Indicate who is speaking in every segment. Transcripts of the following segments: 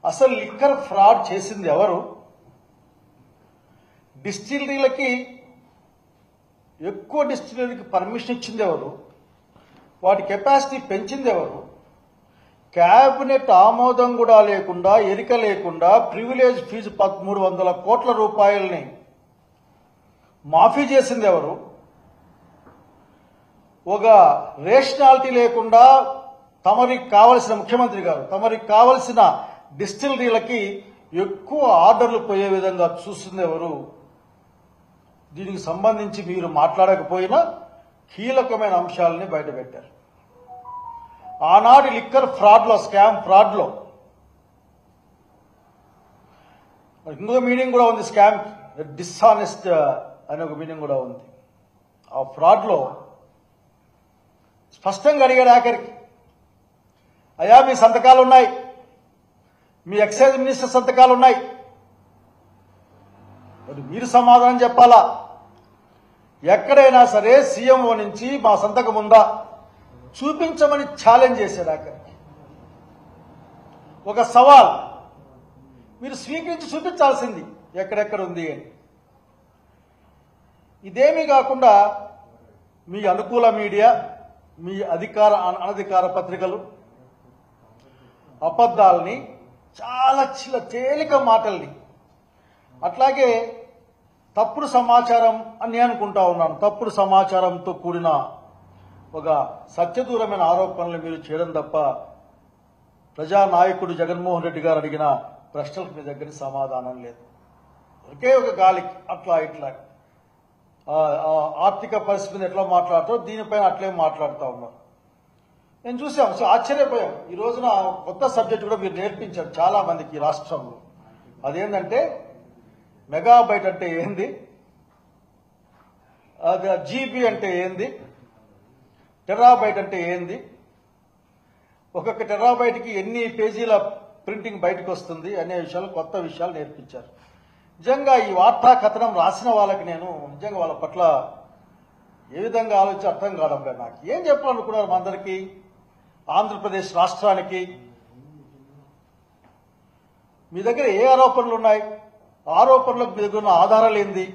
Speaker 1: అసలు liquor fraud చేసింది ఎవరు? డిస్టిలరీలకి ఎక్కువ డిస్టిలరీకి పర్మిషన్ ఇచ్చింది ఎవరు? వాటి కెపాసిటీ పెంచింది ఎవరు? క్యాబినెట్ ఆమోదం కూడా లేకుండా, ఎరిక లేకుండా ప్రివిలేజ్ ఫీజు 1300 కోట్ల రూపాయలని మాఫీ చేసింది ఎవరు? ఒక రేషనాలిటీ లేకుండా తమరికి కావలసిన ముఖ్యమంత్రి గారు తమరికి కావలసిన డిస్టిలరీలకి ఎక్కువ ఆర్డర్లు పోయే విధంగా చూస్తుంది ఎవరు? దీనికి సంబంధించి మీరు మాట్లాడకపోయినా కీలకమైన అంశాలని బయటపెట్టారు. ఆనాటి లిక్కర్ ఫ్రాడ్లో, స్కామ్ ఫ్రాడ్లో ఇంకొక మీనింగ్ కూడా ఉంది. స్కామ్ డిస్ఆనెస్ట్ అనే ఒక మీనింగ్ కూడా ఉంది. ఆ ఫ్రాడ్లో స్పష్టంగా అడిగాడు ఆఖరికి, అయ్యా మీ సంతకాలు ఉన్నాయి, మీ ఎక్సైజ్ మినిస్టర్ సంతకాలు ఉన్నాయి, మరి మీరు సమాధానం చెప్పాలా? ఎక్కడైనా సరే సీఎంఓ నుంచి మా సంతకం ఉందా చూపించమని ఛాలెంజ్ చేశాడు ఆఖరికి. ఒక సవాల్, మీరు స్వీకరించి చూపించాల్సింది ఎక్కడెక్కడ ఉంది అని. ఇదేమీ కాకుండా మీ అనుకూల మీడియా, మీ అనధికార పత్రికలు అబద్ధాలని, చాలా తేలిక మాటల్ని, అట్లాగే తప్పుడు సమాచారం అని నేను అనుకుంటా ఉన్నాను. తప్పుడు సమాచారంతో కూడిన ఒక సత్యదూరమైన ఆరోపణలు మీరు చేయడం తప్ప ప్రజానాయకుడు జగన్మోహన్ రెడ్డి గారు అడిగిన ప్రశ్నలకు మీ దగ్గర సమాధానం లేదు. ఒకే ఒక గాలికి అట్లా ఇట్లా ఆర్థిక పరిస్థితిని ఎట్లా మాట్లాడతారో దీనిపైన అట్లే మాట్లాడుతూ ఉన్నారు. నేను చూసాం, ఆశ్చర్యపోయాం. ఈ రోజున కొత్త సబ్జెక్ట్ కూడా మీరు నేర్పించారు చాలా మందికి ఈ రాష్ట్రంలో. అదేంటంటే మెగాబైట్ అంటే ఏంది, అది జీబీ అంటే ఏంది, టెరాబైట్ అంటే ఏంది, ఒక్కొక్క టెరాబైట్కి ఎన్ని పేజీల ప్రింటింగ్ బయటకు వస్తుంది అనే విషయాలు, కొత్త విషయాలు నేర్పించారు. నిజంగా ఈ వార్తా కథనం రాసిన వాళ్ళకి నేను నిజంగా వాళ్ళ పట్ల ఏ విధంగా ఆలోచించి అర్థం కాదబ్బా. నాకు ఏం చెప్పాలనుకున్నారు మా అందరికీ, ఆంధ్రప్రదేశ్ రాష్ట్రానికి? మీ దగ్గర ఏ ఆరోపణలు ఉన్నాయి? ఆరోపణలకు మీ దగ్గర ఉన్న ఆధారాలు ఏంది?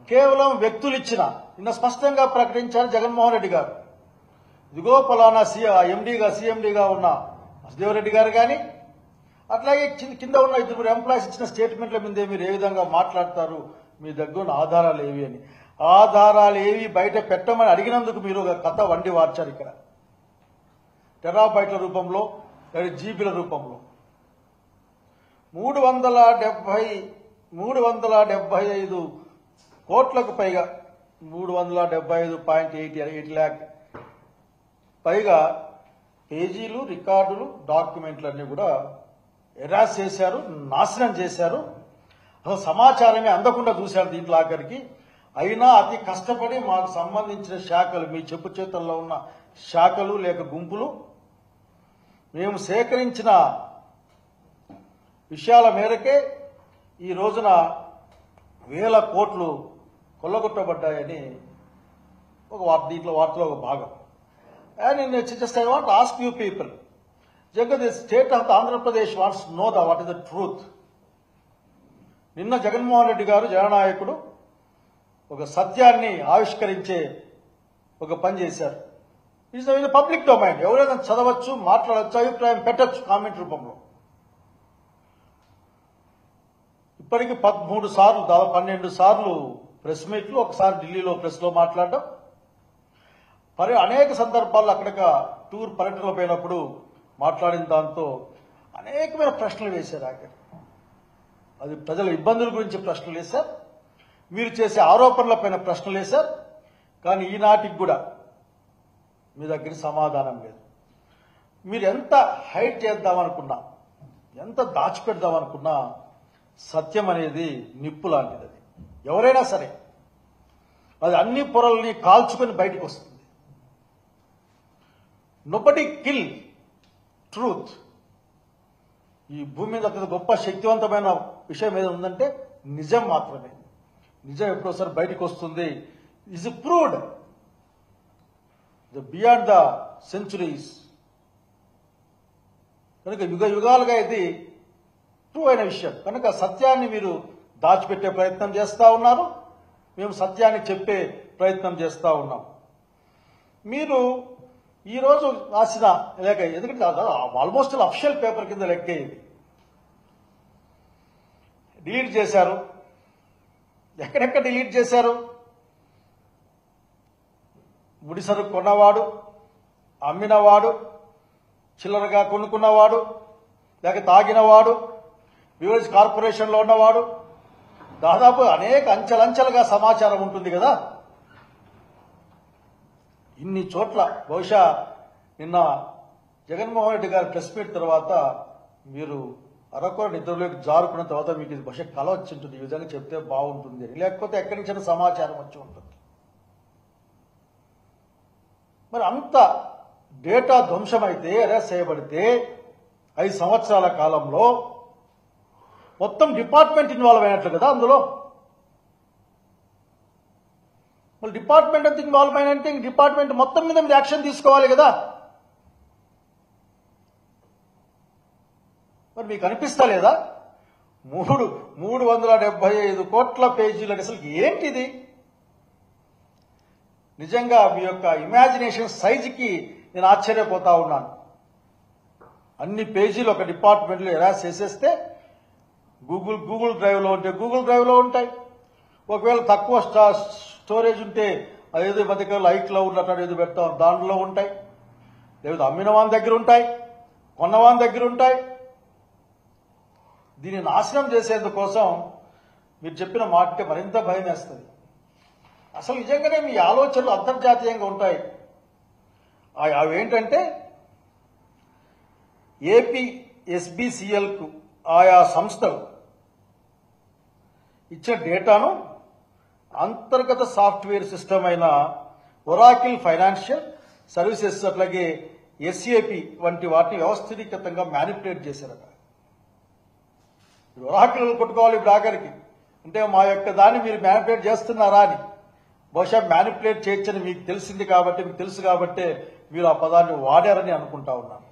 Speaker 1: కేవలం వ్యక్తులు ఇచ్చిన, నిన్న స్పష్టంగా ప్రకటించారు జగన్మోహన్ రెడ్డి గారు, ఇదిగో పలానా సీఎండీగా ఉన్న వసుదేవరెడ్డి గారు కానీ, అట్లాగే కింద ఉన్న 2 ఎంప్లాయీస్ ఇచ్చిన స్టేట్మెంట్ల మీదే మీరు ఏ విధంగా మాట్లాడతారు, మీ దగ్గర ఉన్న ఆధారాలు ఏవి అని. ఆధారాలు ఏవి బయట పెట్టమని అడిగినందుకు మీరు ఒక కథ వండి వార్చారు. ఇక్కడ టెరాబైట్ల రూపంలో లేదా జీబీల రూపంలో 375 కోట్లకు పైగా, 375.8 lakh పైగా పేజీలు, రికార్డులు, డాక్యుమెంట్లన్నీ కూడా ఎరాస్ చేశారు, నాశనం చేశారు. అసలు సమాచారమే అందకుండా చూశారు దీంట్లో ఆఖరికి. అయినా అతి కష్టపడి మాకు సంబంధించిన శాఖలు, మీ చెప్పు చేతుల్లో ఉన్న శాఖలు లేక గుంపులు, మేము సేకరించిన విషయాల మేరకే ఈ రోజున 1000 కోట్లు కొల్లగొట్టబడ్డాయని ఒక దీంట్లో వార్తలో ఒక భాగం. And just I want to ask you people, the state of Andhra Pradesh wants to know what is the truth. నిన్న జగన్మోహన్ రెడ్డి గారు జననాయకుడు ఒక సత్యాన్ని ఆవిష్కరించే ఒక పని చేశారు. It's in the public domain, ఎవరైనా చదవచ్చు, మాట్లాడచ్చు, అభిప్రాయం పెట్టచ్చు కామెంట్ రూపంలో. ఇప్పటికి 13 సార్లు, దాదాపు 12 సార్లు ప్రెస్ మీట్లు, ఒకసారి ఢిల్లీలో ప్రెస్ లో మాట్లాడడం, అనేక సందర్భాల్లో అక్కడిక టూర్ పర్యటనలో పోయినప్పుడు మాట్లాడిన దాంతో అనేకమైన ప్రశ్నలు వేశారు. ఆఖరి అది ప్రజల ఇబ్బందుల గురించి ప్రశ్నలు వేశారు, మీరు చేసే ఆరోపణలపైన ప్రశ్నలు వేశారు. కానీ ఈనాటికి కూడా మీ దగ్గర సమాధానం లేదు. మీరు ఎంత హైడ్ చేద్దామనుకున్నా, ఎంత దాచిపెడదామనుకున్నా, సత్యం అనేది నిప్పు లాంటిది. అది ఎవరైనా సరే అది అన్ని పొరల్ని కాల్చుకొని బయటకు వస్తుంది. Nobody kill truth. ఈ భూమి మీద అత్యంత గొప్ప శక్తివంతమైన విషయం ఏదో ఉందంటే నిజం మాత్రమే. నిజం ఎప్పుడోసారి బయటకు వస్తుంది. Is proved beyond the centuries. కనుక యుగ యుగాలుగా ఇది ట్రూ అయిన విషయం. కనుక సత్యాన్ని మీరు దాచిపెట్టే ప్రయత్నం చేస్తూ ఉన్నారు, మేము సత్యాన్ని చెప్పే ప్రయత్నం చేస్తూ ఉన్నాం. మీరు ఈరోజు రాసిన లేఖ, ఎందుకంటే ఆల్మోస్ట్ అఫిషియల్ పేపర్ కింద లెక్క ఇది, డిలీట్ చేశారు. ఎక్కడెక్కడ డిలీట్ చేశారు? ముడిసరుకు కొన్నవాడు, అమ్మినవాడు, చిల్లరగా కొనుక్కున్నవాడు, లేక తాగినవాడు, బివరేజ్ కార్పొరేషన్లో ఉన్నవాడు, దాదాపు అనేక అంచెలంచెలుగా సమాచారం ఉంటుంది కదా. ఇన్ని చోట్ల బహుశా నిన్న జగన్మోహన్ రెడ్డి గారి ప్రెస్ మీట్ తర్వాత మీరు అరకొర నిద్రలోకి జారుకున్న తర్వాత మీకు ఇది బహుశా కల వచ్చి ఉంటుంది, ఈ విధంగా చెప్తే బాగుంటుంది అని, లేకపోతే ఎక్కడి నుంచి సమాచారం వచ్చి ఉంటుంది. మరి అంత డేటా ధ్వంసమైతే, అరెస్ట్ చేయబడితే 5 సంవత్సరాల కాలంలో మొత్తం డిపార్ట్మెంట్ ఇన్వాల్వ్ అయినట్లు కదా అందులో. మరి డిపార్ట్మెంట్ అంత ఇన్వాల్వ్ అయినంటే డిపార్ట్మెంట్ మొత్తం మీద మీరు యాక్షన్ తీసుకోవాలి కదా. మరి మీకు అనిపిస్తలేదా 375 కోట్ల పేజీలకు అసలు ఏంటిది? నిజంగా మీ యొక్క ఇమాజినేషన్ సైజుకి నేను ఆశ్చర్యపోతా ఉన్నాను. అన్ని పేజీలు ఒక డిపార్ట్మెంట్లో ఎరాస్ చేసేస్తే గూగుల్ డ్రైవ్లో ఉంటే గూగుల్ డ్రైవ్లో ఉంటాయి, ఒకవేళ తక్కువ స్టోరేజ్ ఉంటే అదేదో మధ్యకాలంలో లైట్లో ఉన్నట్టు ఏదో పెడతాం దాంట్లో ఉంటాయి, లేదా అమ్మిన వాని దగ్గర ఉంటాయి, కొన్నవాని దగ్గర ఉంటాయి. దీన్ని నాశనం చేసేందుకోసం మీరు చెప్పిన మాటకి మరింత భయం వేస్తుంది. అసలు నిజంగానే మీ ఆలోచనలు అంతర్జాతీయంగా ఉంటాయి. అవేంటంటే ఏపీ ఎస్బీసీఎల్కు ఆయా సంస్థలు ఇచ్చిన డేటాను అంతర్గత సాఫ్ట్వేర్ సిస్టమ్ అయిన ఒరాకిల్ ఫైనాన్షియల్ సర్వీసెస్ అట్లాగే ఎస్ఏపి వంటి వాటిని వ్యవస్థీకృతంగా మ్యానిపులేట్ చేశారట. ఒరాకిల్ కొట్టుకోవాలి ఇప్పుడు ఆఖరికి, అంటే మా యొక్క దాన్ని మీరు మ్యానిపులేట్ చేస్తున్నారా అని. బహుశా మ్యానిపులేట్ చేయొచ్చని మీకు తెలిసింది కాబట్టి, మీకు తెలుసు కాబట్టే మీరు ఆ పదాన్ని వాడారని అనుకుంటా ఉన్నాను.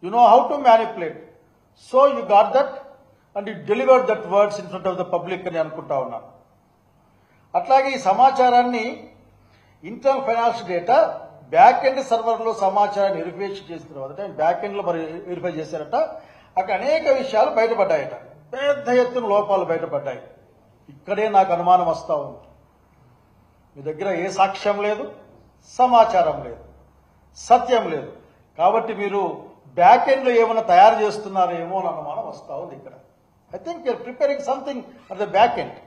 Speaker 1: You know how to manipulate, so you got that and you delivered that words in front of the public అని అనుకుంటా ఉన్నాను. అట్లాగే ఈ సమాచారాన్ని internal finance data back end సర్వర్లో సమాచారాన్ని వెరిఫై చేసిన తర్వాత బ్యాక్ ఎండ్లో మరి వెరిఫై చేశారట. అక్కడ అనేక విషయాలు బయటపడ్డాయట, పెద్ద ఎత్తున లోపాలు బయటపడ్డాయి. ఇక్కడే నాకు అనుమానం వస్తూ ఉంది. మీ దగ్గర ఏ సాక్ష్యం లేదు, సమాచారం లేదు, సత్యం లేదు, కాబట్టి మీరు బ్యాక్ ఎండ్లో ఏమైనా తయారు చేస్తున్నారేమో అని అనుమానం వస్తూ ఉంది ఇక్కడ. I think you're preparing something at the back end.